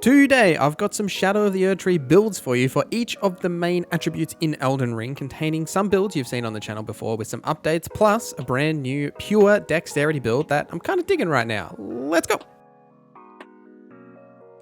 Today, I've got some Shadow of the Erdtree builds for you for each of the main attributes in Elden Ring, containing some builds you've seen on the channel before with some updates, plus a brand new pure Dexterity build that I'm kind of digging right now. Let's go!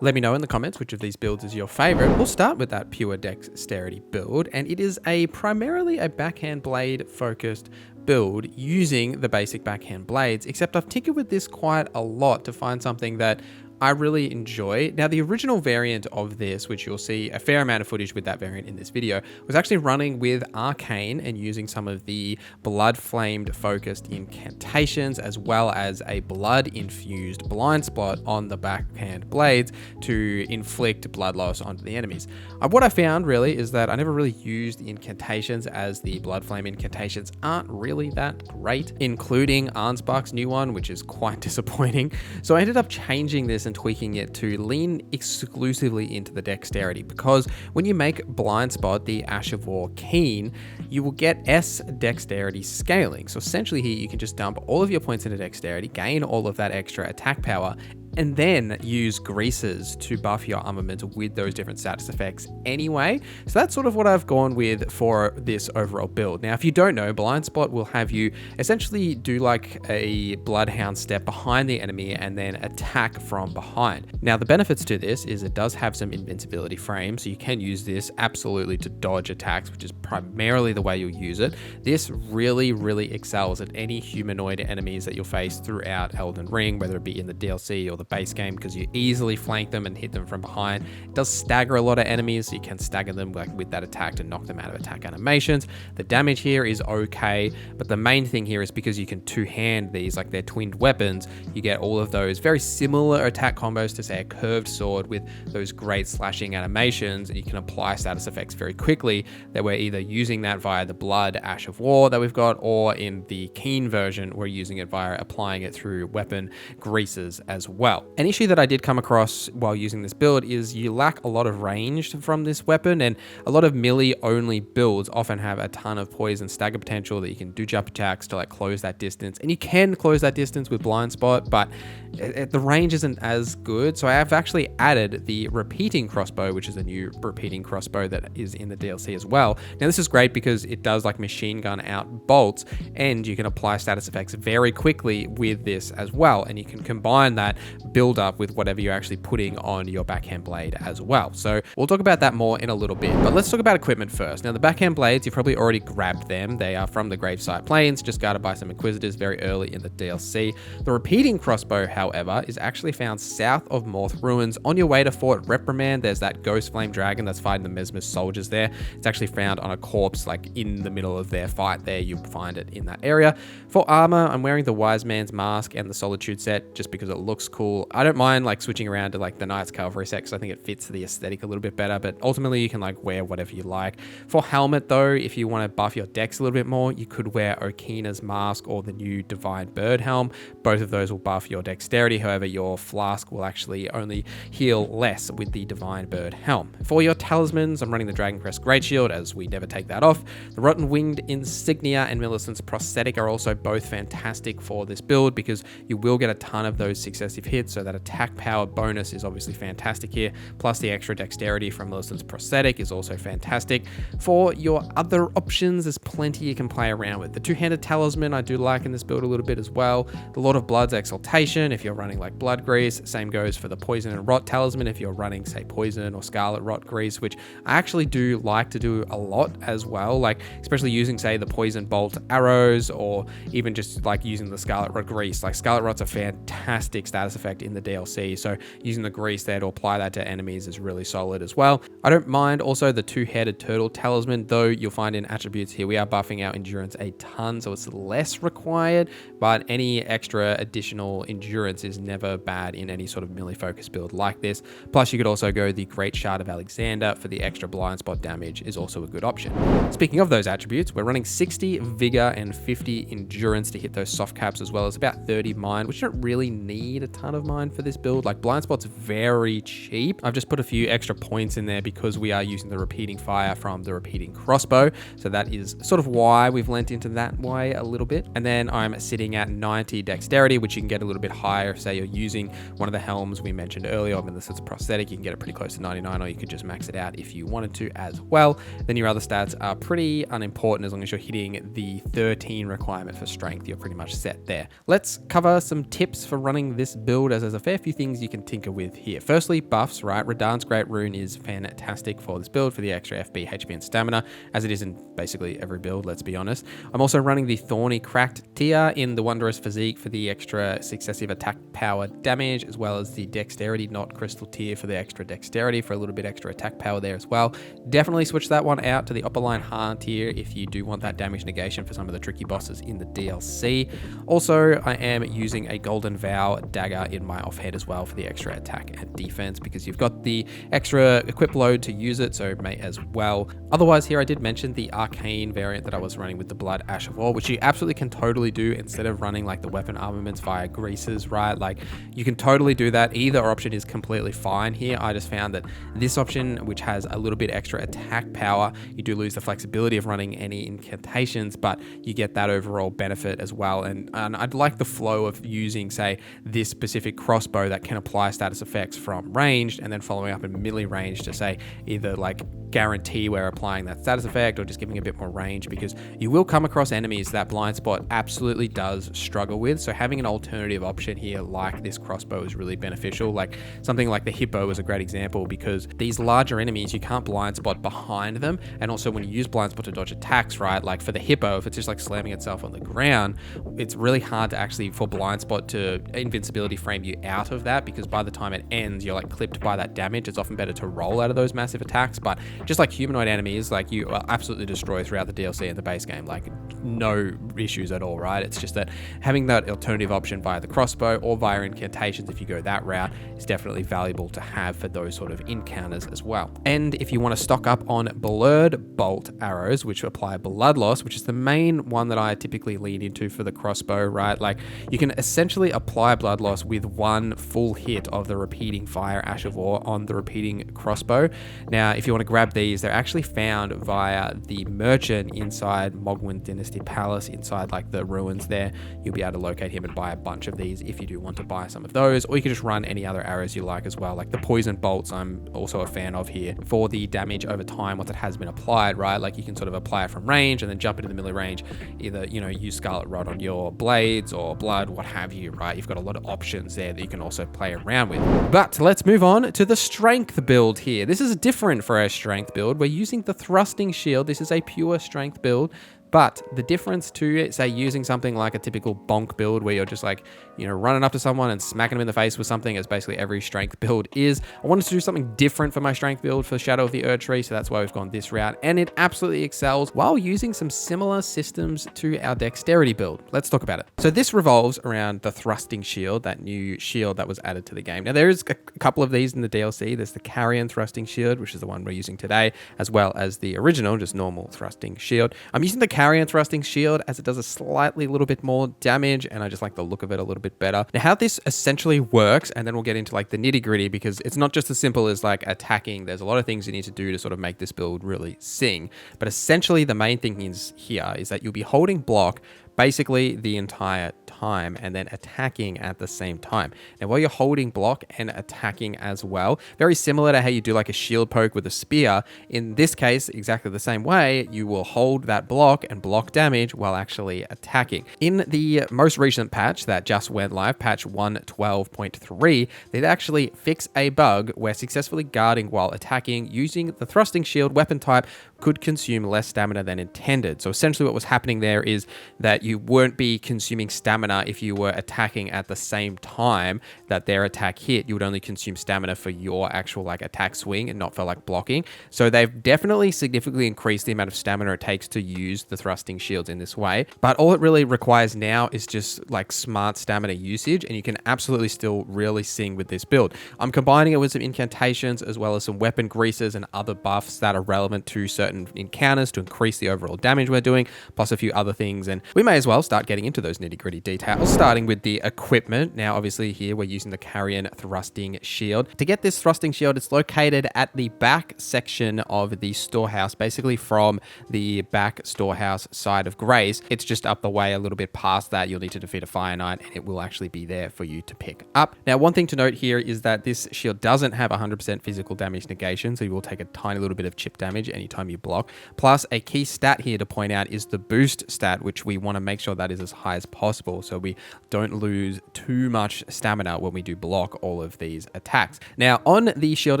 Let me know in the comments which of these builds is your favorite. We'll start with that pure Dexterity build, and it is primarily a backhand blade focused build using the basic backhand blades, except I've tinkered with this quite a lot to find something that I really enjoy. Now, the original variant of this, which you'll see a fair amount of footage with that variant in this video, was actually running with Arcane and using some of the blood flamed focused incantations, as well as a blood infused blind spot on the backhand blades to inflict blood loss onto the enemies. What I found really is that I never really used the incantations, as the blood flame incantations aren't really that great, including Arnsbach's new one, which is quite disappointing. So I ended up changing this and tweaking it to lean exclusively into the Dexterity, because when you make blind spot the Ash of War keen, you will get S Dexterity scaling. So essentially here you can just dump all of your points into Dexterity, gain all of that extra attack power, and then use greases to buff your armament with those different status effects anyway. So that's sort of what I've gone with for this overall build. Now, if you don't know, blind spot will have you essentially do like a bloodhound step behind the enemy and then attack from behind. Now, the benefits to this is it does have some invincibility frames, so you can use this absolutely to dodge attacks, which is primarily the way you'll use it. This really excels at any humanoid enemies that you'll face throughout Elden Ring, whether it be in the DLC or the base game, because you easily flank them and hit them from behind. It does stagger a lot of enemies, so you can stagger them with that attack to knock them out of attack animations. The damage here is okay, but the main thing here is because you can two-hand these, like they're twinned weapons, you get all of those very similar attack combos to, say, a curved sword with those great slashing animations, and you can apply status effects very quickly that we're either using that via the blood Ash of War that we've got, or in the keen version, we're using it via applying it through weapon greases as well. An issue that I did come across while using this build is you lack a lot of range from this weapon, and a lot of melee only builds often have a ton of poison stagger potential that you can do jump attacks to like close that distance, and you can close that distance with blind spot, but the range isn't as good. So I have actually added the repeating crossbow, which is a new repeating crossbow that is in the DLC as well. Now, this is great because it does like machine gun out bolts, and you can apply status effects very quickly with this as well, and you can combine that build up with whatever you're actually putting on your backhand blade as well. So we'll talk about that more in a little bit, but let's talk about equipment first. Now, the backhand blades, you've probably already grabbed them. They are from the Gravesite Plains, just guarded by some Inquisitors very early in the DLC. The repeating crossbow, however, is actually found south of Morth Ruins on your way to Fort Reprimand. There's that ghost flame dragon that's fighting the Mesmer soldiers there. It's actually found on a corpse, like in the middle of their fight there. You'll find it in that area. For armor, I'm wearing the Wise Man's Mask and the Solitude set just because it looks cool. I don't mind like switching around to like the Knight's Cavalry set because I think it fits the aesthetic a little bit better, but ultimately you can like wear whatever you like. For helmet though, if you want to buff your dex a little bit more, you could wear Okina's Mask or the new Divine Bird Helm. Both of those will buff your dexterity. However, your flask will actually only heal less with the Divine Bird Helm. For your talismans, I'm running the Dragon Crest Great Shield, as we never take that off. The Rotten Winged Insignia and Millicent's Prosthetic are also both fantastic for this build because you will get a ton of those successive hits, so that attack power bonus is obviously fantastic here, plus the extra dexterity from Millicent's Prosthetic is also fantastic. For your other options, there's plenty you can play around with. The two-handed talisman I do like in this build a little bit as well. The Lord of Blood's Exaltation, if you're running like Blood Grease. Same goes for the Poison and Rot talisman if you're running, say, Poison or Scarlet Rot Grease, which I actually do like to do a lot as well, like especially using, say, the Poison Bolt arrows, or even just like using the Scarlet Rot Grease. Like Scarlet Rot's a fantastic status effect in the DLC, so using the grease there to apply that to enemies is really solid as well. I don't mind also the two-headed turtle talisman, though you'll find in attributes here we are buffing our endurance a ton, so it's less required, but any extra additional endurance is never bad in any sort of melee focus build like this. Plus, you could also go the Great Shard of Alexander for the extra blind spot damage, is also a good option. Speaking of those attributes, we're running 60 vigor and 50 endurance to hit those soft caps, as well as about 30 mind, which you don't really need a ton part of mind for this build. Like blind spot's very cheap. I've just put a few extra points in there because we are using the repeating fire from the repeating crossbow. So that is sort of why we've lent into that way a little bit. And then I'm sitting at 90 dexterity, which you can get a little bit higher if say you're using one of the helms we mentioned earlier. Unless it's a prosthetic, you can get it pretty close to 99, or you could just max it out if you wanted to as well. Then your other stats are pretty unimportant. As long as you're hitting the 13 requirement for strength, you're pretty much set there. Let's cover some tips for running this build, as there's a fair few things you can tinker with here. Firstly, buffs, right? Radahn's Great Rune is fantastic for this build for the extra FB, HP, and stamina, as it is in basically every build, let's be honest. I'm also running the Thorny Cracked tier in the Wondrous Physique for the extra successive attack power damage, as well as the Dexterity Not Crystal tier for the extra dexterity for a little bit extra attack power there as well. Definitely switch that one out to the Upper Line Hard tier if you do want that damage negation for some of the tricky bosses in the DLC. Also, I am using a Golden Vow dagger in my offhead as well for the extra attack and defense, because you've got the extra equip load to use it, so may as well. Otherwise, here I did mention the Arcane variant that I was running with the Blood Ash of War, which you absolutely can totally do instead of running like the weapon armaments via greases, right? Like you can totally do that. Either option is completely fine here. I just found that this option, which has a little bit extra attack power, you do lose the flexibility of running any incantations, but you get that overall benefit as well. And I'd like the flow of using, say, this specific crossbow that can apply status effects from ranged, and then following up in melee range to say either like guarantee we're applying that status effect or just giving a bit more range, because you will come across enemies that blind spot absolutely does struggle with. So having an alternative option here like this crossbow is really beneficial. Like something like the hippo is a great example, because these larger enemies, you can't blind spot behind them. And also when you use blind spot to dodge attacks, right? Like for the hippo, if it's just like slamming itself on the ground, it's really hard to actually, for blind spot to invincibility frame you out of that, because by the time it ends, you're like clipped by that damage. It's often better to roll out of those massive attacks. But just like humanoid enemies, like you absolutely destroy throughout the DLC and the base game, like no issues at all, right? It's just that having that alternative option via the crossbow or via incantations, if you go that route, is definitely valuable to have for those sort of encounters as well. And if you want to stock up on blurred bolt arrows, which apply blood loss, which is the main one that I typically lean into for the crossbow, right? Like you can essentially apply blood loss with one full hit of the repeating fire Ash of War on the repeating crossbow. Now, if you want to grab these, they're actually found via the merchant inside Mogwin Dynasty Palace, inside like the ruins there. You'll be able to locate him and buy a bunch of these if you do want to buy some of those, or you can just run any other arrows you like as well. Like the poison bolts, I'm also a fan of here for the damage over time once it has been applied, right? Like you can sort of apply it from range and then jump into the melee range, either, you know, use Scarlet Rod on your blades or blood, what have you, right? You've got a lot of options there that you can also play around with. But let's move on to the strength build here. This is different for our strength build. We're using the thrusting shield. This is a pure strength build. But the difference to, say, using something like a typical bonk build where you're just like, you know, running up to someone and smacking them in the face with something, as basically every strength build is, I wanted to do something different for my strength build for Shadow of the Erdtree, so that's why we've gone this route. And it absolutely excels while using some similar systems to our dexterity build. Let's talk about it. So this revolves around the thrusting shield, that new shield that was added to the game. Now, there is a couple of these in the DLC. There's the Carrion thrusting shield, which is the one we're using today, as well as the original, just normal thrusting shield. I'm using the Carrion thrusting shield as it does a slightly little bit more damage, and I just like the look of it a little bit better. Now, how this essentially works, and then we'll get into like the nitty gritty, because it's not just as simple as like attacking. There's a lot of things you need to do to sort of make this build really sing. But essentially the main thing is here is that you'll be holding block basically the entire time and then attacking at the same time. Now, while you're holding block and attacking as well, very similar to how you do like a shield poke with a spear, in this case, exactly the same way, you will hold that block and block damage while actually attacking. In the most recent patch that just went live, patch 1.12.3, they'd actually fix a bug where successfully guarding while attacking using the thrusting shield weapon type could consume less stamina than intended. So essentially what was happening there is that you won't be consuming stamina if you were attacking at the same time that their attack hit. You would only consume stamina for your actual like attack swing and not for like blocking. So they've definitely significantly increased the amount of stamina it takes to use the thrusting shields in this way. But all it really requires now is just like smart stamina usage, and you can absolutely still really sing with this build. I'm combining it with some incantations as well as some weapon greases and other buffs that are relevant to certain certain encounters to increase the overall damage we're doing, plus a few other things. And we may as well start getting into those nitty-gritty details, starting with the equipment. Now, obviously here we're using the Carrion Thrusting Shield. To get this thrusting shield, it's located at the back section of the storehouse, basically from the back storehouse side of Grace. It's just up the way a little bit past that. You'll need to defeat a Fire Knight and it will actually be there for you to pick up. Now, one thing to note here is that this shield doesn't have 100% physical damage negation, so you will take a tiny little bit of chip damage anytime you block. Plus, a key stat here to point out is the boost stat, which we want to make sure that is as high as possible so we don't lose too much stamina when we do block all of these attacks. Now, on the shield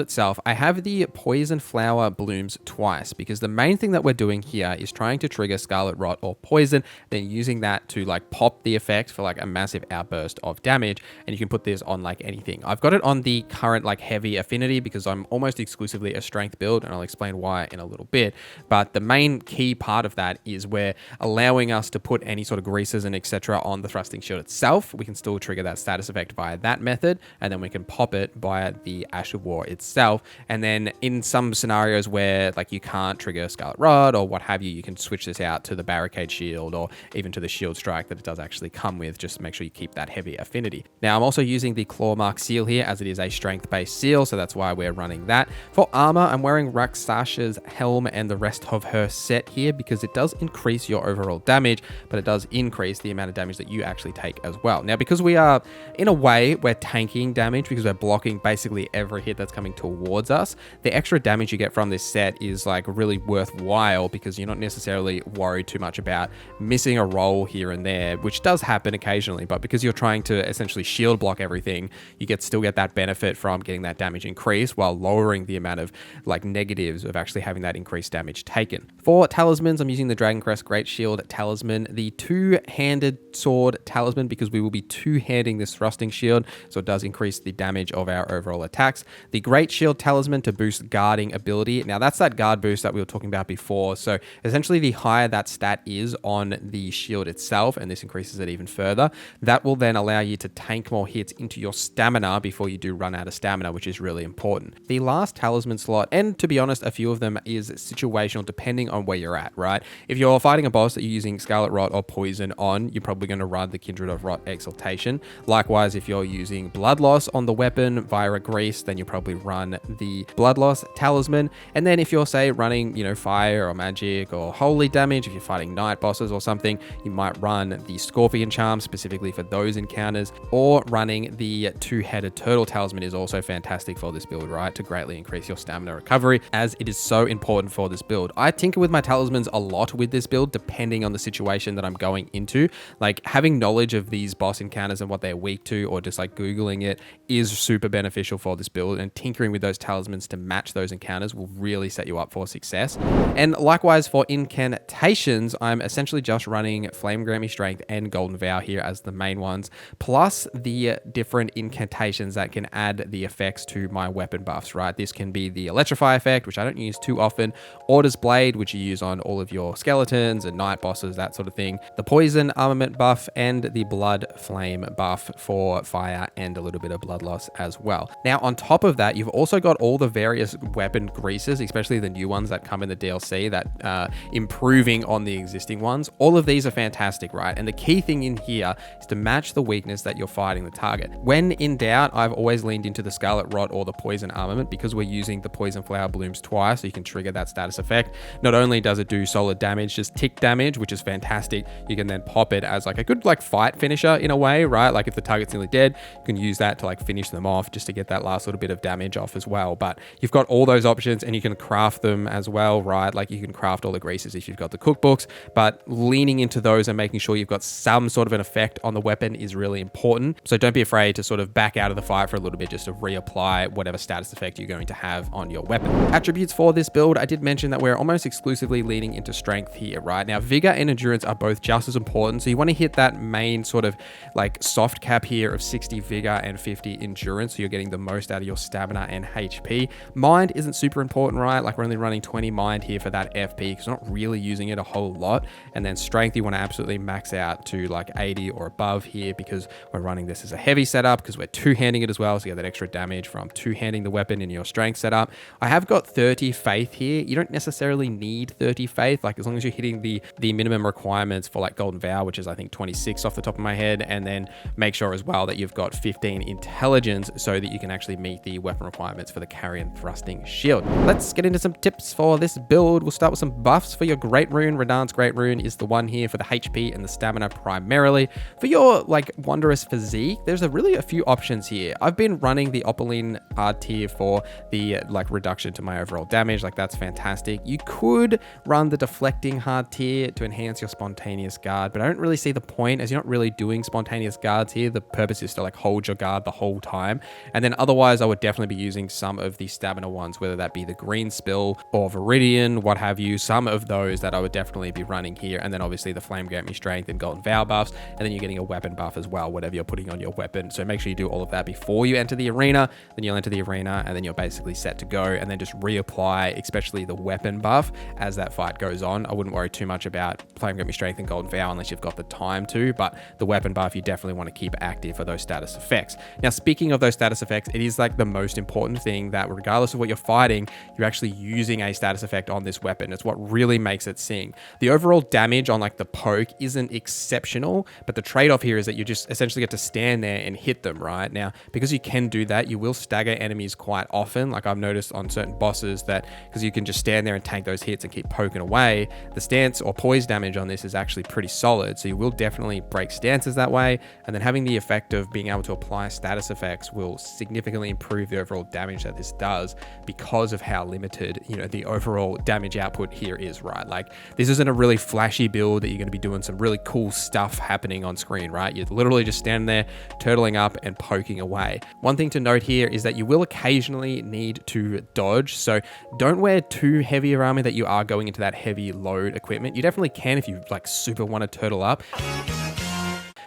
itself, I have the Poison Flower blooms twice because the main thing that we're doing here is trying to trigger Scarlet Rot or Poison, then using that to like pop the effect for like a massive outburst of damage. And you can put this on like anything. I've got it on the current like heavy affinity because I'm almost exclusively a strength build, and I'll explain why in a little bit. But the main key part of that is we're allowing us to put any sort of greases and etc. on the thrusting shield itself. We can still trigger that status effect via that method, and then we can pop it via the Ash of War itself. And then in some scenarios where like you can't trigger Scarlet Rod or what have you, you can switch this out to the Barricade Shield or even to the Shield Strike that it does actually come with, just to make sure you keep that heavy affinity. Now, I'm also using the Claw Mark Seal here as it is a strength-based seal, so that's why we're running that. For armor, I'm wearing Rakshas's helm and the rest of her set here because it does increase your overall damage, but it does increase the amount of damage that you actually take as well. Now, because we are, in a way, we're tanking damage because we're blocking basically every hit that's coming towards us, the extra damage you get from this set is like really worthwhile because you're not necessarily worried too much about missing a roll here and there, which does happen occasionally, but because you're trying to essentially shield block everything, you still get that benefit from getting that damage increase while lowering the amount of like negatives of actually having that increased damage taken. For talismans, I'm using the Dragon Crest Great Shield talisman, the two-handed sword talisman, because we will be two-handing this thrusting shield, so it does increase the damage of our overall attacks. The Great Shield talisman to boost guarding ability. Now, that's that guard boost that we were talking about before, so essentially the higher that stat is on the shield itself, and this increases it even further, that will then allow you to tank more hits into your stamina before you do run out of stamina, which is really important. The last talisman slot, and to be honest, a few of them is situational depending on where you're at, right? If you're fighting a boss that you're using Scarlet Rot or Poison on, you're probably going to run the Kindred of Rot Exaltation. Likewise, if you're using Blood Loss on the weapon via a Grease, then you probably run the Blood Loss talisman. And then if you're, say, running, fire or magic or holy damage, if you're fighting night bosses or something, you might run the Scorpion Charm specifically for those encounters, or running the Two-Headed Turtle talisman is also fantastic for this build, right? To greatly increase your stamina recovery, as it is so important for this build. I tinker with my talismans a lot with this build, depending on the situation that I'm going into. Like, having knowledge of these boss encounters and what they're weak to, or just like Googling it, is super beneficial for this build, and tinkering with those talismans to match those encounters will really set you up for success. And likewise for incantations, I'm essentially just running Flame Grant Me Strength and Golden Vow here as the main ones, plus the different incantations that can add the effects to my weapon buffs, right? This can be the Electrify effect, which I don't use too often, Order's Blade, which you use on all of your skeletons and night bosses, that sort of thing, the Poison Armament buff, and the Blood Flame buff for fire and a little bit of blood loss as well. Now, on top of that, you've also got all the various weapon greases, especially the new ones that come in the DLC that improving on the existing ones. All of these are fantastic, right? And the key thing in here is to match the weakness that you're fighting the target. When in doubt, I've always leaned into the Scarlet Rot or the Poison Armament because we're using the Poison Flower blooms twice, so you can trigger that status effect. Not only does it do solid damage, just tick damage, which is fantastic, you can then pop it as like a good like fight finisher in a way, right? Like if the target's nearly dead, you can use that to like finish them off just to get that last little bit of damage off as well. But you've got all those options and you can craft them as well, right? Like you can craft all the greases if you've got the cookbooks, but leaning into those and making sure you've got some sort of an effect on the weapon is really important. So don't be afraid to sort of back out of the fight for a little bit just to reapply whatever status effect you're going to have on your weapon. Attributes for this build, I did mention that we're almost exclusively leaning into strength here, right? Now, vigor and endurance are both just as important. So you want to hit that main sort of like soft cap here of 60 vigor and 50 endurance. So you're getting the most out of your stamina and HP. Mind isn't super important, right? Like we're only running 20 mind here for that FP because we're not really using it a whole lot. And then strength, you want to absolutely max out to like 80 or above here because we're running this as a heavy setup because we're two-handing it as well. So you get that extra damage from two-handing the weapon in your strength setup. I have got 30 faith here. you don't necessarily need 30 faith, like as long as you're hitting the minimum requirements for like Golden Vow, which is I think 26 off the top of my head, and then make sure as well that you've got 15 intelligence so that you can actually meet the weapon requirements for the carrion thrusting shield. Let's get into some tips for this build. We'll start with some buffs for your Great Rune. Radahn's Great Rune is the one here for the HP and the stamina primarily. For your like wondrous physique, there's really a few options here. I've been running the Opaline Erdtree for the like reduction to my overall damage, like that's fantastic. You could run the deflecting hard tier to enhance your spontaneous guard, but I don't really see the point as you're not really doing spontaneous guards here. The purpose is to like hold your guard the whole time. And then otherwise I would definitely be using some of the stamina ones, whether that be the green spill or Viridian, what have you, some of those that I would definitely be running here. And then obviously the flame grant me strength and golden vow buffs, and then you're getting a weapon buff as well, whatever you're putting on your weapon. So make sure you do all of that before you enter the arena. Then you'll enter the arena and then you're basically set to go, and then just reapply especially the weapon buff as that fight goes on. I wouldn't worry too much about flame grant me strength and golden vow unless you've got the time to, but the weapon buff you definitely want to keep active for those status effects. Now speaking of those status effects, it is like the most important thing that regardless of what you're fighting, you're actually using a status effect on this weapon. It's what really makes it sing. The overall damage on like the poke isn't exceptional, but the trade-off here is that you just essentially get to stand there and hit them, right? Now, because you can do that, you will stagger enemies quite often. Like I've noticed on certain bosses that because you can just stand there and tank those hits and keep poking away, the stance or poise damage on this is actually pretty solid. So you will definitely break stances that way. And then having the effect of being able to apply status effects will significantly improve the overall damage that this does because of how limited, you know, the overall damage output here is, right? Like this isn't a really flashy build that you're going to be doing some really cool stuff happening on screen, right? You're literally just standing there, turtling up and poking away. One thing to note here is that you will occasionally need to dodge. So don't wear too heavy armor that you are going into that heavy load equipment. You definitely can if you like super want to turtle up.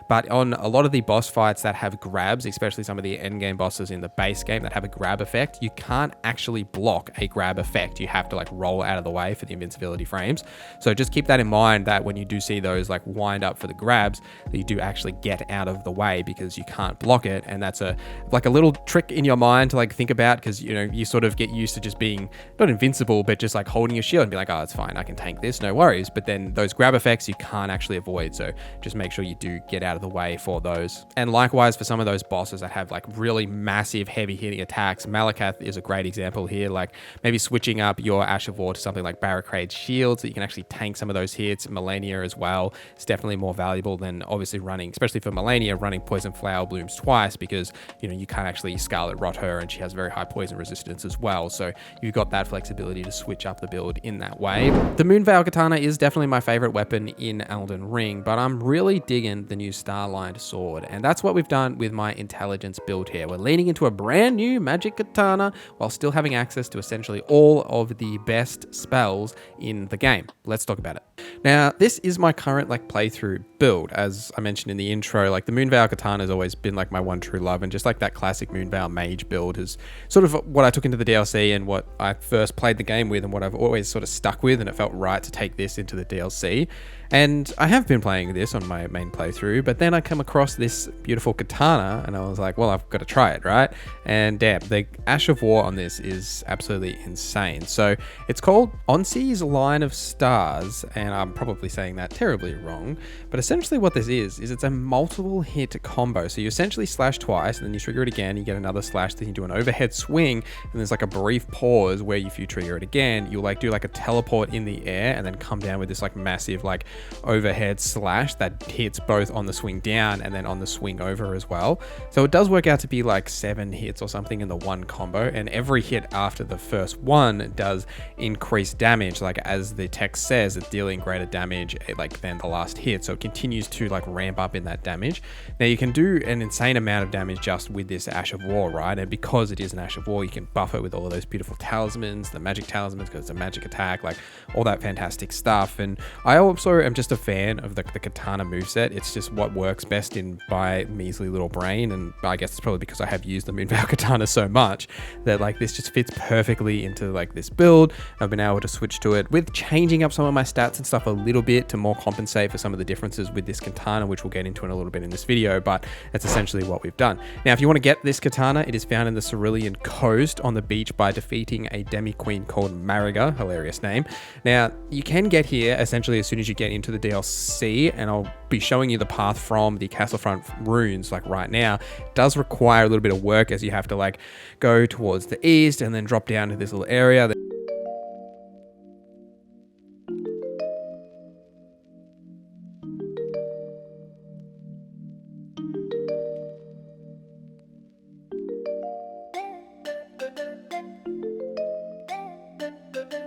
But on a lot of the boss fights that have grabs, especially some of the endgame bosses in the base game that have a grab effect, you can't actually block a grab effect. You have to like roll out of the way for the invincibility frames. So just keep that in mind that when you do see those like wind up for the grabs, that you do actually get out of the way because you can't block it. And that's a little trick in your mind to like think about, because you know you sort of get used to just being not invincible, but just like holding your shield and be like, oh, it's fine, I can tank this, no worries. But then those grab effects you can't actually avoid. So just make sure you do get out of the way for those. And likewise for some of those bosses that have like really massive heavy hitting attacks, Malakath is a great example here. Like maybe switching up your Ash of War to something like Barricade Shield so you can actually tank some of those hits. Malenia as well, it's definitely more valuable than obviously running, especially for Malenia, running Poison Flower Blooms twice, because you know you can't actually Scarlet Rot her and she has very high poison resistance as well. So you've got that flexibility to switch up the build in that way. The Moonveil Katana is definitely my favorite weapon in Elden Ring, but I'm really digging the new Starline sword, and that's what we've done with my intelligence build here. We're leaning into a brand new magic katana while still having access to essentially all of the best spells in the game. Let's talk about it. Now, this is my current like playthrough build. As I mentioned in the intro, like the Moonveil Katana has always been like my one true love, and just like that classic Moonveil mage build is sort of what I took into the DLC and what I first played the game with and what I've always sort of stuck with, and it felt right to take this into the DLC. And I have been playing this on my main playthrough, but then I come across this beautiful katana and I was like, well, I've got to try it, right? And damn, the Ash of War on this is absolutely insane. So it's called Onsi's Line of Stars, and I'm probably saying that terribly wrong, but essentially what this is it's a multiple hit combo. So you essentially slash twice and then you trigger it again, you get another slash, then you do an overhead swing, and there's like a brief pause where if you trigger it again, you'll like do like a teleport in the air and then come down with this like massive like overhead slash that hits both on the swing down and then on the swing over as well. So it does work out to be like 7 hits or something in the one combo, and every hit after the first one does increase damage, like as the text says, it's dealing greater damage like than the last hit. So it continues to like ramp up in that damage. Now you can do an insane amount of damage just with this Ash of War, right? And because it is an Ash of War, you can buff it with all of those beautiful talismans, the magic talismans, because it's a magic attack, like all that fantastic stuff. And I also am just a fan of the katana moveset. It's just what works best in my measly little brain, and I guess it's probably because I have used the Moonveil Katana so much that like this just fits perfectly into like this build. I've been able to switch to it with changing up some of my stats and stuff a little bit to more compensate for some of the differences with this katana, which we'll get into in a little bit in this video, but that's essentially what we've done. Now, if you want to get this katana, it is found in the Cerulean Coast on the beach by defeating a demi queen called Mariga, hilarious name. Now, you can get here essentially as soon as you get into the DLC, and I'll be showing you the path from the Castlefront runes like right now. It does require a little bit of work as you have to like go towards the east and then drop down to this little area.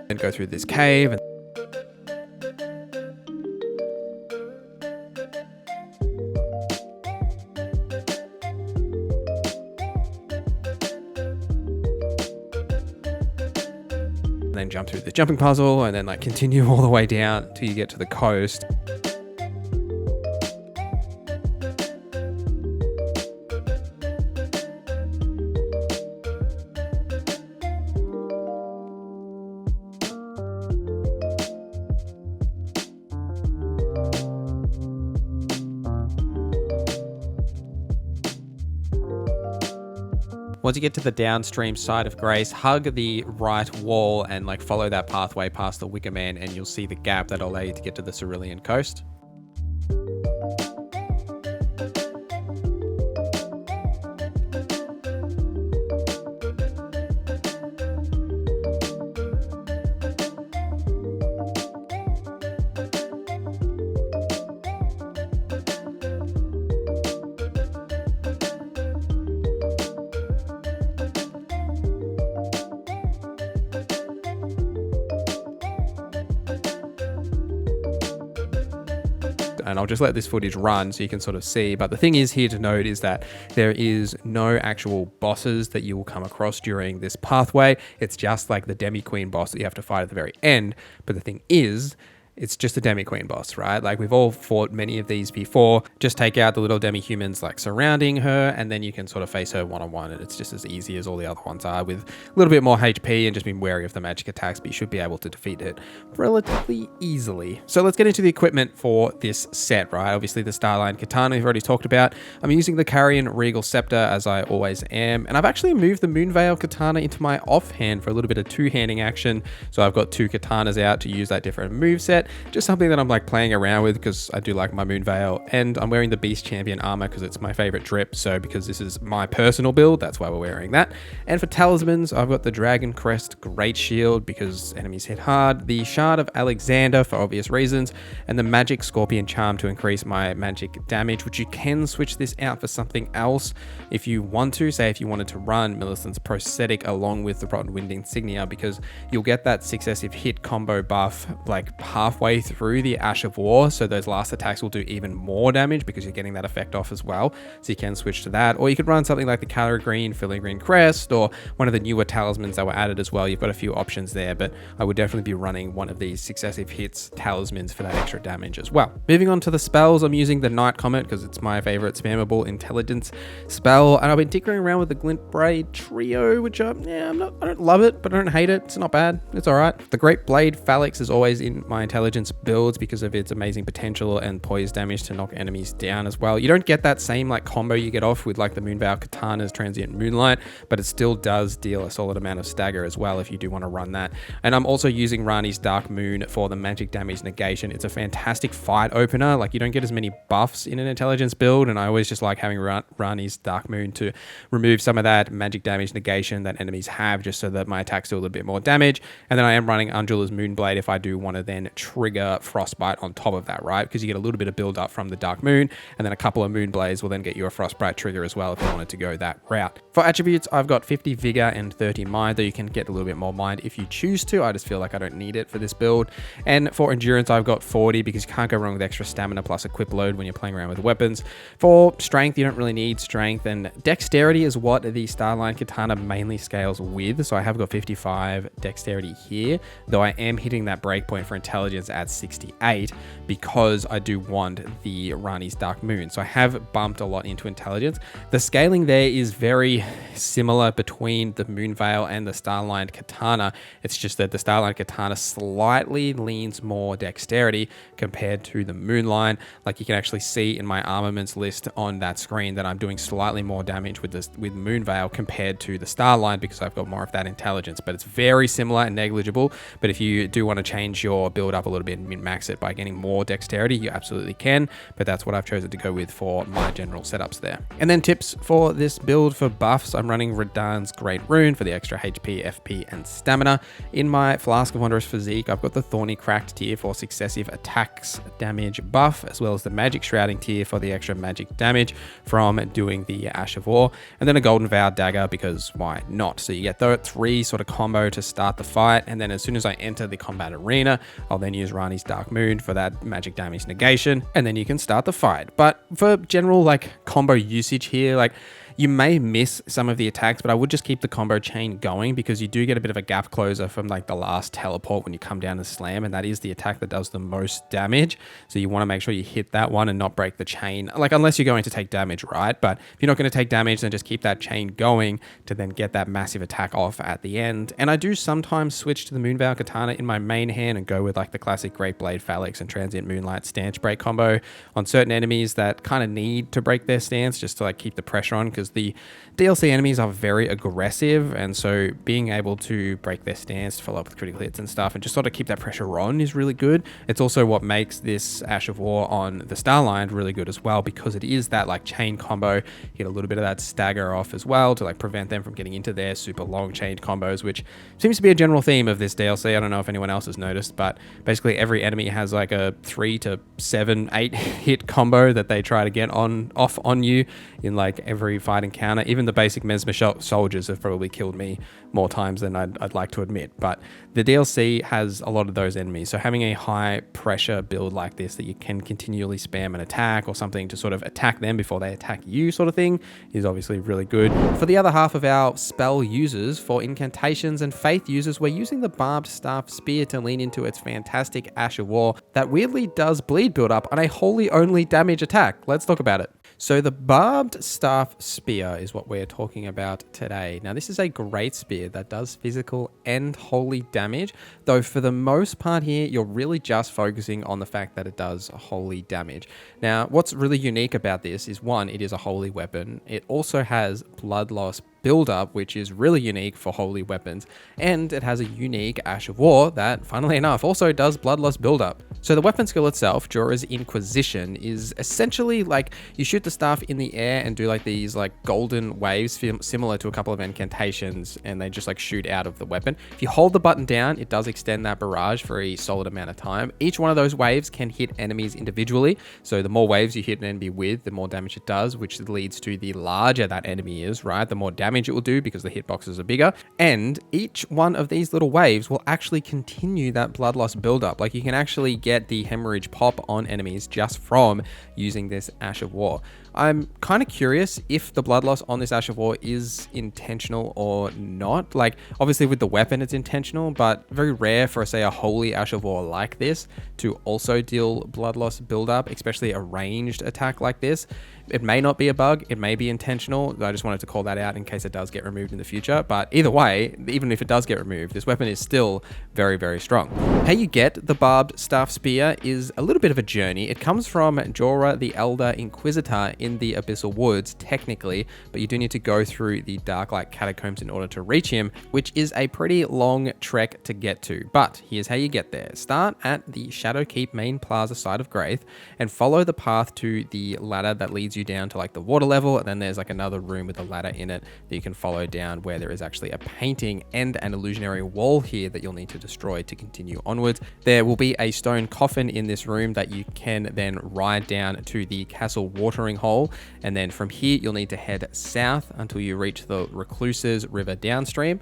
And go through this cave. Then jump through the jumping puzzle and then like continue all the way down till you get to the coast. Once you get to the downstream side of Grace, hug the right wall and like follow that pathway past the Wicker Man, and you'll see the gap that'll allow you to get to the Cerulean Coast. And I'll just let this footage run so you can sort of see. But the thing is here to note is that there is no actual bosses that you will come across during this pathway. It's just like the Demi Queen boss that you have to fight at the very end. But the thing is, it's just a Demi Queen boss, right? Like we've all fought many of these before. Just take out the little Demi humans like surrounding her, and then you can sort of face her one-on-one, and it's just as easy as all the other ones are, with a little bit more HP and just be wary of the magic attacks, but you should be able to defeat it relatively easily. So let's get into the equipment for this set, right? Obviously the Starline Katana we've already talked about. I'm using the Carrion Regal Scepter as I always am, and I've actually moved the Moonveil Katana into my offhand for a little bit of two-handing action. So I've got two katanas out to use that different moveset. Just something that I'm like playing around with because I do like my Moonveil, and I'm wearing the Beast Champion armor because it's my favorite drip. So because this is my personal build, that's why we're wearing that. And for talismans, I've got the Dragon Crest Great Shield because enemies hit hard, the Shard of Alexander for obvious reasons, and the Magic Scorpion Charm to increase my magic damage, which you can switch this out for something else if you want to. Say if you wanted to run Millicent's Prosthetic along with the Rotten Wind Insignia, because you'll get that successive hit combo buff like halfway through the Ash of War, so those last attacks will do even more damage because you're getting that effect off as well. So you can switch to that, or you could run something like the Filigree Green Crest, or one of the newer talismans that were added as well. You've got a few options there, but I would definitely be running one of these successive hits talismans for that extra damage as well. Moving on to the spells, I'm using the Night Comet because it's my favorite spammable intelligence spell, and I've been tinkering around with the Glint Braid Trio, which I don't love it, but I don't hate it. It's not bad. It's all right. The Great Blade Phalanx is always in my intelligence builds because of its amazing potential and poise damage to knock enemies down as well. You don't get that same like combo you get off with like the Moonveil Katana's Transient Moonlight, but it still does deal a solid amount of stagger as well if you do want to run that. And I'm also using Rani's Dark Moon for the magic damage negation. It's a fantastic fight opener. Like you don't get as many buffs in an intelligence build, and I always just like having Rani's Dark Moon to remove some of that magic damage negation that enemies have, just so that my attacks do a little bit more damage. And then I am running Undula's Moonblade if I do want to then trigger Frostbite on top of that, right? Because you get a little bit of build up from the Dark Moon, and then a couple of Moonblades will then get you a Frostbite trigger as well if you wanted to go that route. For attributes, I've got 50 Vigor and 30 Mind, though you can get a little bit more Mind if you choose to. I just feel like I don't need it for this build. And for Endurance, I've got 40 because you can't go wrong with extra stamina plus equip load when you're playing around with weapons. For Strength, you don't really need Strength, and Dexterity is what the Starline Katana mainly scales with. So I have got 55 Dexterity here, though I am hitting that breakpoint for Intelligence intelligence at 68 because I do want the Rani's Dark Moon. So I have bumped a lot into intelligence. The scaling there is very similar between the Moonveil and the Starlined Katana. It's just that the Starlined Katana slightly leans more dexterity compared to the Moonline. Like you can actually see in my armaments list on that screen that I'm doing slightly more damage with Moonveil compared to the Starline because I've got more of that intelligence. But it's very similar and negligible. But if you do want to change your build up a little bit and min-max it by getting more dexterity, you absolutely can. But that's what I've chosen to go with for my general setups there. And then tips for this build for buffs. I'm running Radahn's Great Rune for the extra HP, FP, and stamina. In my Flask of Wondrous Physique, I've got the Thorny Cracked tier for successive attacks damage buff, as well as the Magic Shrouding tier for the extra magic damage from doing the Ash of War, and then a Golden Vow dagger because why not? So you get the 3 sort of combo to start the fight, and then as soon as I enter the combat arena, I'll then use Rani's Dark Moon for that magic damage negation, and then you can start the fight. But for general like combo usage here, like you may miss some of the attacks, but I would just keep the combo chain going because you do get a bit of a gap closer from like the last teleport when you come down to slam, and that is the attack that does the most damage. So you want to make sure you hit that one and not break the chain, like unless you're going to take damage, right? But if you're not going to take damage, then just keep that chain going to then get that massive attack off at the end. And I do sometimes switch to the Moonveil Katana in my main hand and go with like the classic Great Blade Phalanx and Transient Moonlight stance break combo on certain enemies that kind of need to break their stance just to like keep the pressure on, because the DLC enemies are very aggressive, and so being able to break their stance to follow up with critical hits and stuff and just sort of keep that pressure on is really good. It's also what makes this Ash of War on the Starline really good as well, because it is that like chain combo. You get a little bit of that stagger off as well to like prevent them from getting into their super long chained combos, which seems to be a general theme of this DLC. I don't know if anyone else has noticed, but basically every enemy has like a 3 to 7, 8 hit combo that they try to get off on you in like every fight encounter. Even the basic Mesmer soldiers have probably killed me more times than I'd like to admit, but the DLC has a lot of those enemies. So having a high pressure build like this that you can continually spam an attack or something to sort of attack them before they attack you sort of thing is obviously really good. For the other half of our spell users, for incantations and faith users, we're using the Barbed Staff Spear to lean into its fantastic Ash of War that weirdly does bleed build up on a wholly only damage attack. Let's talk about it. So the Barbed Staff Spear is what we're talking about today. Now this is a great spear that does physical and holy damage, though for the most part here, you're really just focusing on the fact that it does holy damage. Now, what's really unique about this is, one, it is a holy weapon. It also has blood loss build-up, which is really unique for holy weapons, and it has a unique Ash of War that, funnily enough, also does blood loss build-up. So the weapon skill itself, Jorah's Inquisition, is essentially like you shoot the staff in the air and do like these like golden waves similar to a couple of incantations, and they just like shoot out of the weapon. If you hold the button down, it does extend that barrage for a solid amount of time. Each one of those waves can hit enemies individually, so the more waves you hit an enemy with, the more damage it does, which leads to the larger that enemy is, right? The more damage it will do because the hitboxes are bigger, and each one of these little waves will actually continue that blood loss buildup. Like you can actually get the hemorrhage pop on enemies just from using this Ash of War. I'm kind of curious if the blood loss on this Ash of War is intentional or not. Like, obviously with the weapon it's intentional, but very rare for, say, a holy Ash of War like this to also deal blood loss buildup, especially a ranged attack like this. It may not be a bug, it may be intentional. I just wanted to call that out in case it does get removed in the future. But either way, even if it does get removed, this weapon is still very, very strong. How you get the Barbed Staff Spear is a little bit of a journey. It comes from Jorah the Elder Inquisitor in the Abyssal Woods, technically, but you do need to go through the Darklight Catacombs in order to reach him, which is a pretty long trek to get to. But here's how you get there. Start at the Shadowkeep main plaza side of Graith and follow the path to the ladder that leads you down to like the water level, and then there's like another room with a ladder in it that you can follow down, where there is actually a painting and an illusionary wall here that you'll need to destroy to continue onwards. There will be a stone coffin in this room that you can then ride down to the castle watering hole, and then from here you'll need to head south until you reach the Recluses River downstream.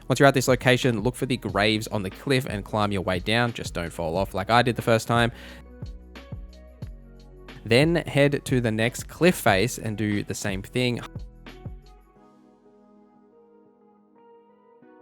Once you're at this location, look for the graves on the cliff and climb your way down. Just don't fall off like I did the first time. Then head to the next cliff face and do the same thing.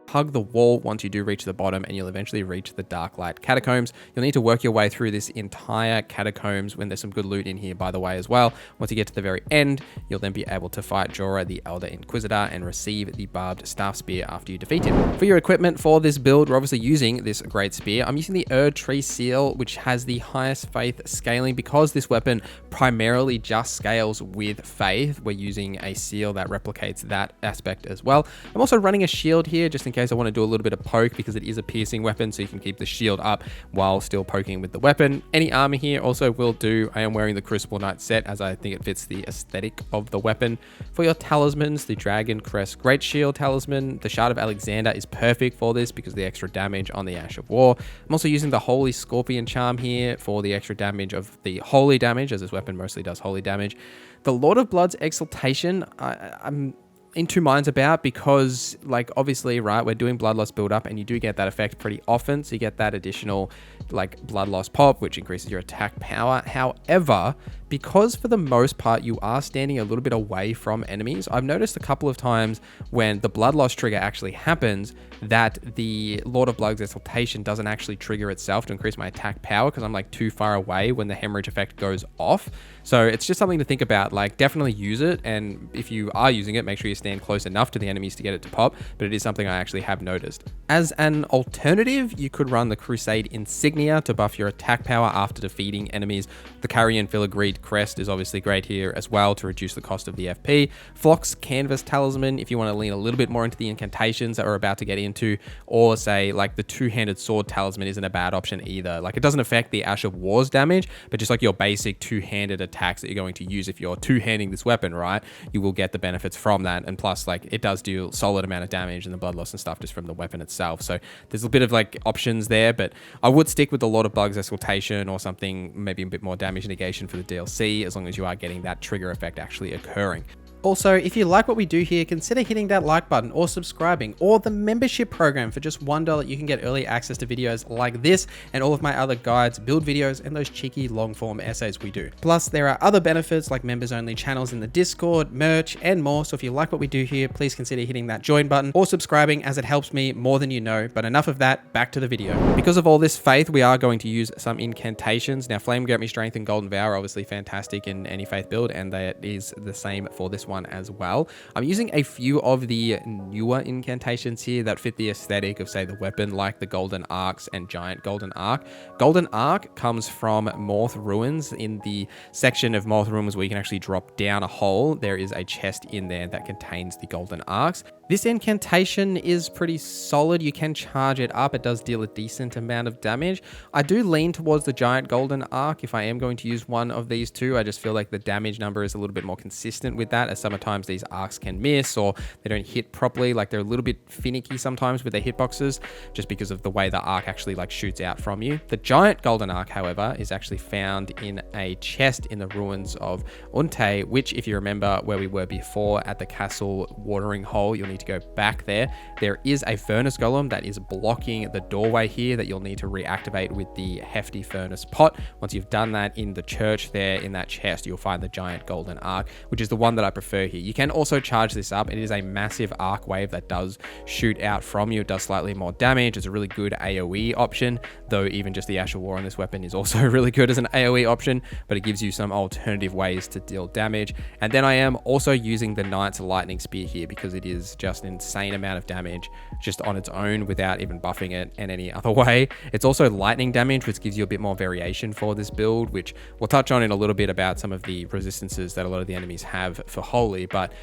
Hug the wall once you do reach the bottom, and you'll eventually reach the Darklight Catacombs. You'll need to work your way through this entire catacombs when there's some good loot in here, by the way, as well. Once you get to the very end, you'll then be able to fight Jorah, the Elder Inquisitor, and receive the barbed staff spear after you defeat him. For your equipment for this build, we're obviously using this great spear. I'm using the Erdtree seal, which has the highest faith scaling. Because this weapon primarily just scales with faith, we're using a seal that replicates that aspect as well. I'm also running a shield here just in case I want to do a little bit of poke, because it is a piercing weapon, so you can keep the shield up while still poking with the weapon. Any armor here also will do. I am wearing the Crucible Knight set as I think it fits the aesthetic of the weapon. For your talismans, the Dragon Crest Great Shield talisman, the Shard of Alexander is perfect for this because of the extra damage on the Ash of War. I'm also using the Holy Scorpion charm here for the extra damage of the holy damage, as this weapon mostly does holy damage. The Lord of Blood's Exaltation, I'm in two minds about, because like obviously, right, we're doing blood loss build up and you do get that effect pretty often, so you get that additional like blood loss pop, which increases your attack power. However, because for the most part you are standing a little bit away from enemies, I've noticed a couple of times when the blood loss trigger actually happens that the Lord of Blood's Exaltation doesn't actually trigger itself to increase my attack power, because I'm like too far away when the hemorrhage effect goes off. So it's just something to think about. Like, definitely use it, and if you are using it, make sure you stand close enough to the enemies to get it to pop, but it is something I actually have noticed. As an alternative, you could run the Crusade Insignia to buff your attack power after defeating enemies. The Carrion Filigreed Crest is obviously great here as well to reduce the cost of the FP. Flock's Canvas Talisman, if you want to lean a little bit more into the incantations that we're about to get into, or say like the Two-Handed Sword Talisman isn't a bad option either. Like, it doesn't affect the Ash of War's damage, but just like your basic two-handed attacks that you're going to use if you're two-handing this weapon, right, you will get the benefits from that. And plus, like, it does do solid amount of damage and the blood loss and stuff just from the weapon itself. So there's a bit of like options there, but I would stick with the Lord of Blood's Exaltation or something, maybe a bit more damage negation for the DLC, as long as you are getting that trigger effect actually occurring. Also, if you like what we do here, consider hitting that like button or subscribing, or the membership program. For just $1, you can get early access to videos like this and all of my other guides, build videos, and those cheeky long form essays we do. Plus, there are other benefits like members only channels in the Discord, merch, and more. So if you like what we do here, please consider hitting that join button or subscribing, as it helps me more than you know. But enough of that, back to the video. Because of all this faith, we are going to use some incantations. Now, Flame Grant Me Strength and Golden Vow are obviously fantastic in any faith build, and that is the same for this one as well. I'm using a few of the newer incantations here that fit the aesthetic of, say, the weapon, like the Golden Arcs and Giant Golden Arc. Golden Arc comes from Morth Ruins. In the section of Morth Ruins where you can actually drop down a hole, there is a chest in there that contains the Golden Arcs. This incantation is pretty solid. You can charge it up. It does deal a decent amount of damage. I do lean towards the Giant Golden Arc if I am going to use one of these two. I just feel like the damage number is a little bit more consistent with that, as sometimes these arcs can miss or they don't hit properly. Like, they're a little bit finicky sometimes with their hitboxes just because of the way the arc actually like shoots out from you. The Giant Golden Arc, however, is actually found in a chest in the ruins of Unte, which, if you remember where we were before at the castle watering hole, you'll need to go back there. There is a furnace golem that is blocking the doorway here that you'll need to reactivate with the hefty furnace pot. Once you've done that in the church there in that chest, you'll find the Giant Golden Arc, which is the one that I prefer here. You can also charge this up. It is a massive arc wave that does shoot out from you. It does slightly more damage. It's a really good AoE option, though even just the Ash of War on this weapon is also really good as an AoE option, but it gives you some alternative ways to deal damage. And then I am also using the Knight's Lightning Spear here because it is just an insane amount of damage just on its own without even buffing it in any other way. It's also lightning damage, which gives you a bit more variation for this build, which we'll touch on in a little bit about some of the resistances that a lot of the enemies have for holy, but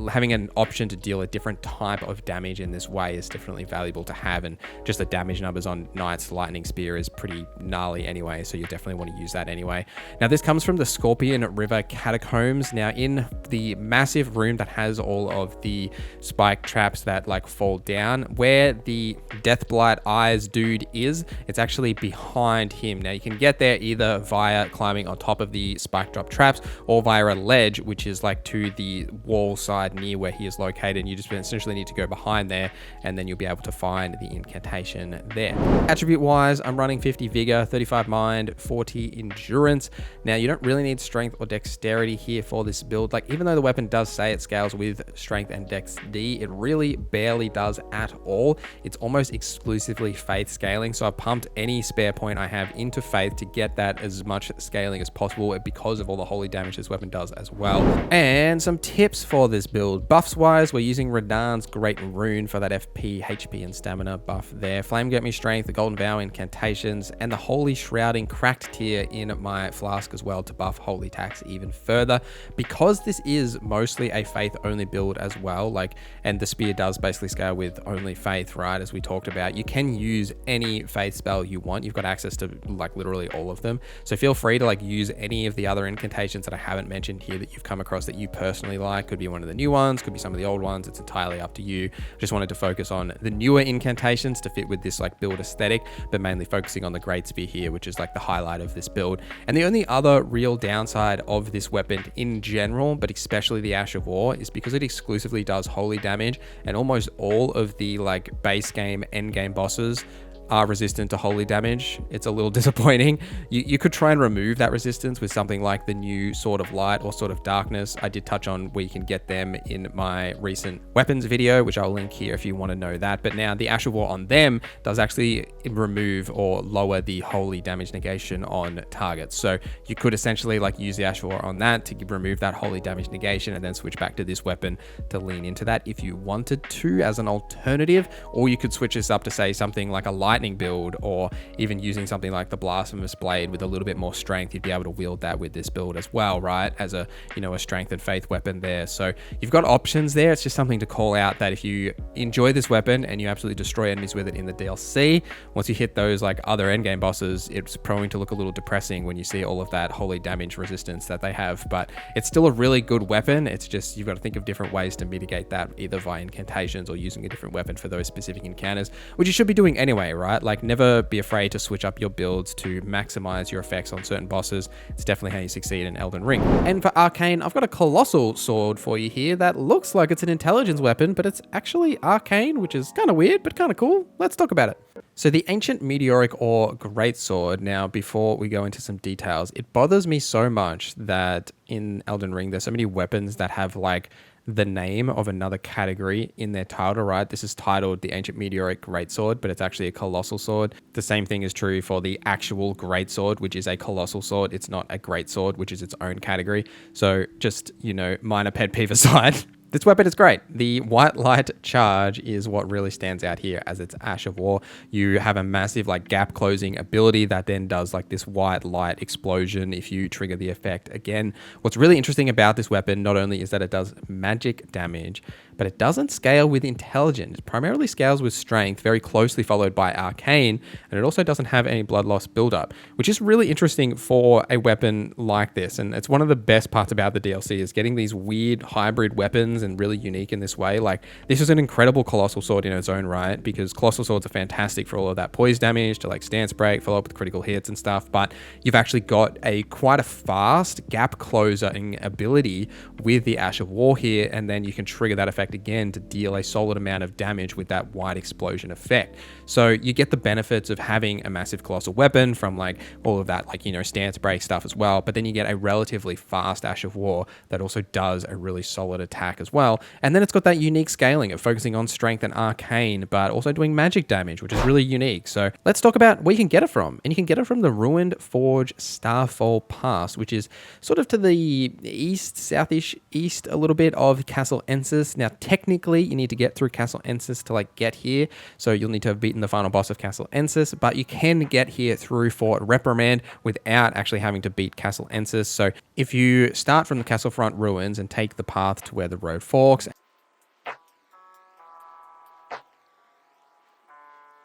having an option to deal a different type of damage in this way is definitely valuable to have, and just the damage numbers on Knight's Lightning Spear is pretty gnarly anyway, so you definitely want to use that anyway. Now, this comes from the Scorpion River Catacombs. Now, in the massive room that has all of the spiked like traps that like fall down. Where the Deathblight Eyes dude is, it's actually behind him. Now you can get there either via climbing on top of the spike drop traps or via a ledge, which is like to the wall side near where he is located. You just essentially need to go behind there, and then you'll be able to find the incantation there. Attribute wise, I'm running 50 vigor, 35 mind, 40 endurance. Now you don't really need strength or dexterity here for this build. Like, even though the weapon does say it scales with strength and dex D, it really barely does at all. It's almost exclusively faith scaling, so I've pumped any spare point I have into faith to get that as much scaling as possible because of all the holy damage this weapon does as well. And some tips for this build. Buffs wise, we're using Radahn's Great Rune for that FP, HP, and stamina buff there. Flame Get Me Strength, the Golden Vow incantations, and the Holy Shrouding cracked tier in my flask as well to buff holy tax even further. Because this is mostly a faith only build as well, like, and the spear does basically scale with only faith, right, as we talked about, you can use any faith spell you want. You've got access to like literally all of them, so feel free to like use any of the other incantations that I haven't mentioned here that you've come across that you personally like. Could be one of the new ones, could be some of the old ones. It's entirely up to you. Just wanted to focus on the newer incantations to fit with this like build aesthetic, but mainly focusing on the Great Spear here, which is like the highlight of this build. And the only other real downside of this weapon in general, but especially the Ash of War, is because it exclusively does holy damage, and almost all of the like base game end game bosses are resistant to holy damage. It's a little disappointing. You could try and remove that resistance with something like the new Sword of Light or Sword of Darkness. I did touch on where you can get them in my recent weapons video, which I'll link here if you want to know that. But now the Ash of War on them does actually remove or lower the holy damage negation on targets. So you could essentially like use the Ash of War on that to remove that holy damage negation, and then switch back to this weapon to lean into that if you wanted to as an alternative. Or you could switch this up to say something like a lightning build, or even using something like the Blasphemous Blade with a little bit more strength. You'd be able to wield that with this build as well, right, as a, you know, a strength and faith weapon there. So you've got options there. It's just something to call out that if you enjoy this weapon and you absolutely destroy enemies with it in the DLC, once you hit those like other endgame bosses, it's prone to look a little depressing when you see all of that holy damage resistance that they have. But it's still a really good weapon. It's just you've got to think of different ways to mitigate that, either via incantations or using a different weapon for those specific encounters, which you should be doing anyway, right? Like, never be afraid to switch up your builds to maximize your effects on certain bosses. It's definitely how you succeed in Elden Ring. And for Arcane, I've got a colossal sword for you here that looks like it's an intelligence weapon, but it's actually arcane, which is kind of weird, but kind of cool. Let's talk about it. So the Ancient Meteoric Ore Greatsword, now before we go into some details, it bothers me so much that in Elden Ring, there's so many weapons that have like the name of another category in their title, right? This is titled the Ancient Meteoric Greatsword, but it's actually a colossal sword. The same thing is true for the actual Greatsword, which is a colossal sword. It's not a greatsword, which is its own category. So just, you know, minor pet peeve aside, this weapon is great. The White Light Charge is what really stands out here as its Ash of War. You have a massive like gap closing ability that then does like this white light explosion if you trigger the effect again. What's really interesting about this weapon, not only is that it does magic damage, but it doesn't scale with intelligence. It primarily scales with strength, very closely followed by arcane, and it also doesn't have any blood loss buildup, which is really interesting for a weapon like this. And it's one of the best parts about the DLC is getting these weird hybrid weapons and really unique in this way. Like, this is an incredible colossal sword in its own right, because colossal swords are fantastic for all of that poise damage to like stance break, follow up with critical hits and stuff, but you've actually got quite a fast gap closing ability with the Ash of War here, and then you can trigger that effect again to deal a solid amount of damage with that white explosion effect. So you get the benefits of having a massive colossal weapon from like all of that, like, you know, stance break stuff as well, but then you get a relatively fast Ash of War that also does a really solid attack as well. And then it's got that unique scaling of focusing on strength and arcane, but also doing magic damage, which is really unique. So let's talk about where you can get it from. And you can get it from the Ruined Forge Starfall Pass, which is sort of to the east, southish east a little bit of Castle Ensis. Now, technically, you need to get through Castle Ensis to like get here. So you'll need to have beaten the final boss of Castle Ensis, but you can get here through Fort Reprimand without actually having to beat Castle Ensis. So if you start from the Castlefront ruins and take the path to where the road forks,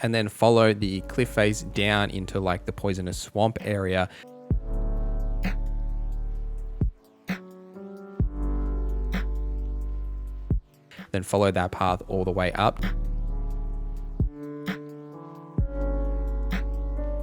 and then follow the cliff face down into like the poisonous swamp area, then follow that path all the way up.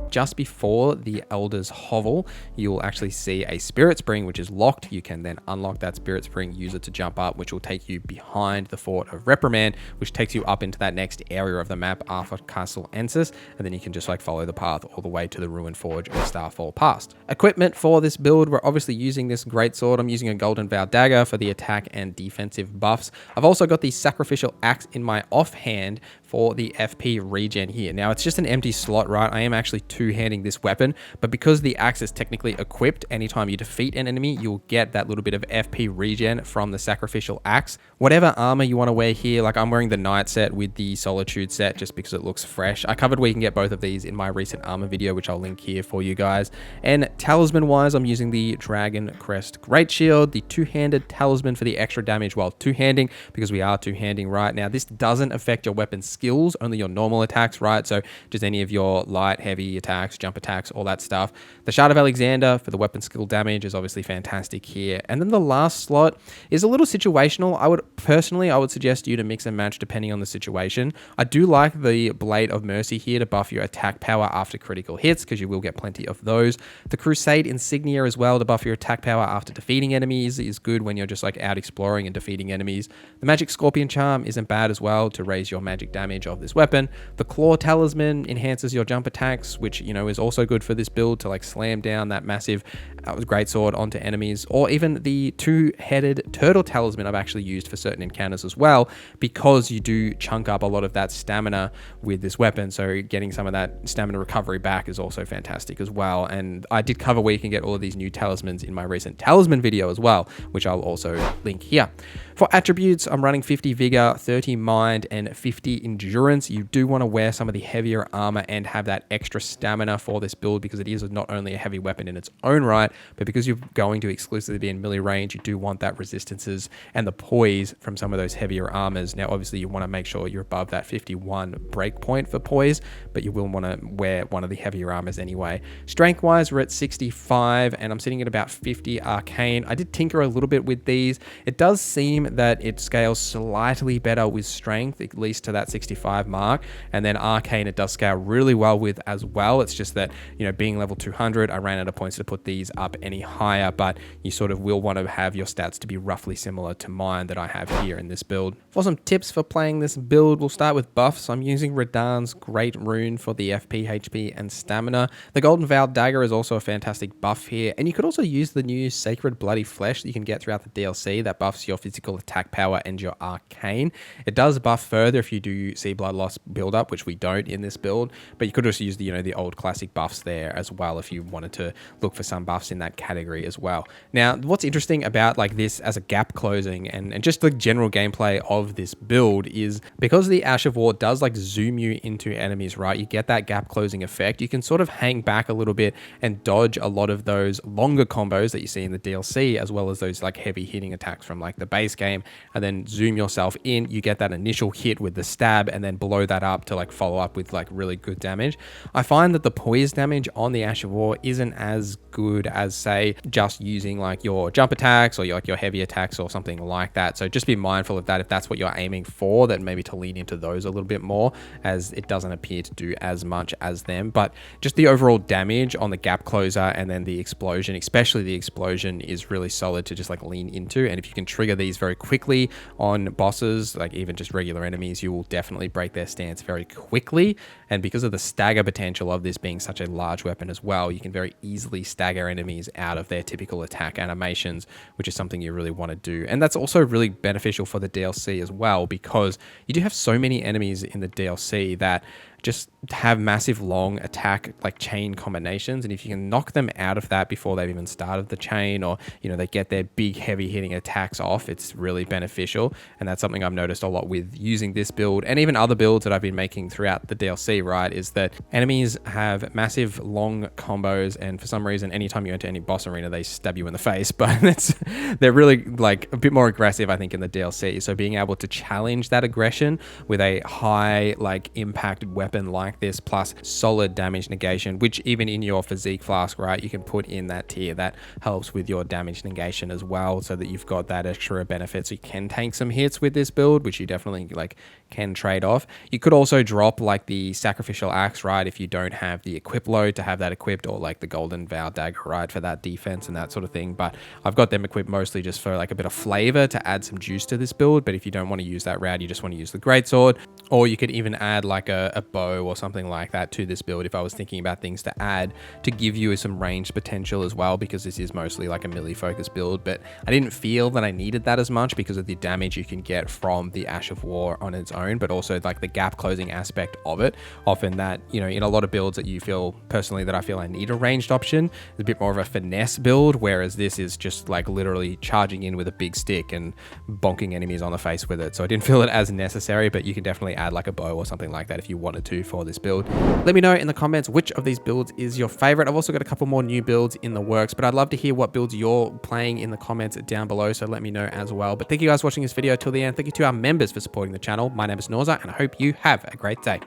Just before the Elder's Hovel, you'll actually see a Spirit Spring, which is locked. You can then unlock that Spirit Spring, use it to jump up, which will take you behind the Fort of Reprimand, which takes you up into that next area of the map after Castle Ensis, and then you can just like follow the path all the way to the Ruined Forge of Starfall Past. Equipment for this build, we're obviously using this greatsword. I'm using a Golden Vow Dagger for the attack and defensive buffs. I've also got the Sacrificial Axe in my offhand for the FP regen here. Now, it's just an empty slot, right? I am actually two-handing this weapon, but because the axe is technically equipped, anytime you defeat an enemy, you'll get that little bit of FP regen from the Sacrificial Axe. Whatever armor you want to wear here, like I'm wearing the Knight set with the Solitude set just because it looks fresh. I covered where you can get both of these in my recent armor video, which I'll link here for you guys. And talisman-wise, I'm using the Dragon Crest Great Shield, the two-handed talisman for the extra damage while two-handing, because we are two-handing right now. This doesn't affect your weapon's skills, only your normal attacks, right? So just any of your light, heavy attacks, jump attacks, all that stuff. The Shard of Alexander for the weapon skill damage is obviously fantastic here. And then the last slot is a little situational. I would suggest you to mix and match depending on the situation. I do like the Blade of Mercy here to buff your attack power after critical hits, because you will get plenty of those. The Crusade Insignia as well to buff your attack power after defeating enemies is good when you're just like out exploring and defeating enemies. The Magic Scorpion Charm isn't bad as well to raise your magic damage of this weapon. The Claw Talisman enhances your jump attacks, which, you know, is also good for this build to like slam down that massive greatsword onto enemies. Or even the two-headed Turtle Talisman I've actually used for certain encounters as well, because you do chunk up a lot of that stamina with this weapon. So getting some of that stamina recovery back is also fantastic as well. And I did cover where you can get all of these new talismans in my recent talisman video as well, which I'll also link here. For attributes, I'm running 50 Vigor, 30 Mind, and 50 Endurance. You do want to wear some of the heavier armor and have that extra stamina for this build, because it is not only a heavy weapon in its own right, but because you're going to exclusively be in melee range, you do want that resistances and the poise from some of those heavier armors. Now, obviously, you want to make sure you're above that 51 breakpoint for poise, but you will want to wear one of the heavier armors anyway. Strength-wise, we're at 65, and I'm sitting at about 50 Arcane. I did tinker a little bit with these. It does seem that it scales slightly better with strength, at least to that 65 mark, and then Arcane it does scale really well with as well. It's just that, you know, being level 200, I ran out of points to put these up any higher, but you sort of will want to have your stats to be roughly similar to mine that I have here in this build. For some tips for playing this build, we'll start with buffs. I'm using Radahn's Great Rune for the FP, HP, and stamina. The Golden Vow Dagger is also a fantastic buff here, and you could also use the new Sacred Bloody Flesh that you can get throughout the DLC that buffs your physical attack power and your arcane. It does buff further if you do see blood loss build up, which we don't in this build, but you could also use the, you know, the old classic buffs there as well if you wanted to look for some buffs in that category as well. Now, what's interesting about like this as a gap closing and just the general gameplay of this build is because the Ash of War does like zoom you into enemies, right? You get that gap closing effect. You can sort of hang back a little bit and dodge a lot of those longer combos that you see in the DLC, as well as those like heavy hitting attacks from like the base game, and then zoom yourself in. You get that initial hit with the stab and then blow that up to like follow up with like really good damage. I find that the poise damage on the Ash of War isn't as good as, say, just using like your jump attacks or your heavy attacks or something like that. So just be mindful of that if that's what you're aiming for, that maybe to lean into those a little bit more, as it doesn't appear to do as much as them. But just the overall damage on the gap closer and then the explosion, especially the explosion, is really solid to just like lean into. And if you can trigger these very quickly on bosses, like even just regular enemies, you will definitely break their stance very quickly. And because of the stagger potential of this being such a large weapon as well, you can very easily stagger enemies out of their typical attack animations, which is something you really want to do. And that's also really beneficial for the DLC as well, because you do have so many enemies in the DLC that just have massive long attack like chain combinations, and if you can knock them out of that before they've even started the chain, or you know, they get their big heavy hitting attacks off, it's really beneficial. And that's something I've noticed a lot with using this build and even other builds that I've been making throughout the DLC, right, is that enemies have massive long combos, and for some reason anytime you enter any boss arena they stab you in the face, but they're really like a bit more aggressive, I think, in the DLC. So being able to challenge that aggression with a high like impacted weapon weapon like this, plus solid damage negation, which even in your physique flask, right, you can put in that tier that helps with your damage negation as well, so that you've got that extra benefit. So you can tank some hits with this build, which you definitely like can trade off. You could also drop like the sacrificial axe, right, if you don't have the equip load to have that equipped, or like the golden vow dagger, right, for that defense and that sort of thing. But I've got them equipped mostly just for like a bit of flavor to add some juice to this build. But if you don't want to use that route, you just want to use the greatsword, or you could even add like a bow or something like that to this build if I was thinking about things to add to give you some range potential as well, because this is mostly like a melee focused build. But I didn't feel that I needed that as much because of the damage you can get from the Ash of War on its own, but also like the gap closing aspect of it. Often that, you know, in a lot of builds that you feel personally that I feel I need a ranged option, it's a bit more of a finesse build, whereas this is just like literally charging in with a big stick and bonking enemies on the face with it. So I didn't feel it as necessary, but you can definitely add like a bow or something like that if you wanted to for this build. Let me know in the comments which of these builds is your favorite. I've also got a couple more new builds in the works, but I'd love to hear what builds you're playing in the comments down below, so let me know as well. But thank you guys for watching this video till the end. Thank you to our members for supporting the channel. My name is NorZZa, and I hope you have a great day.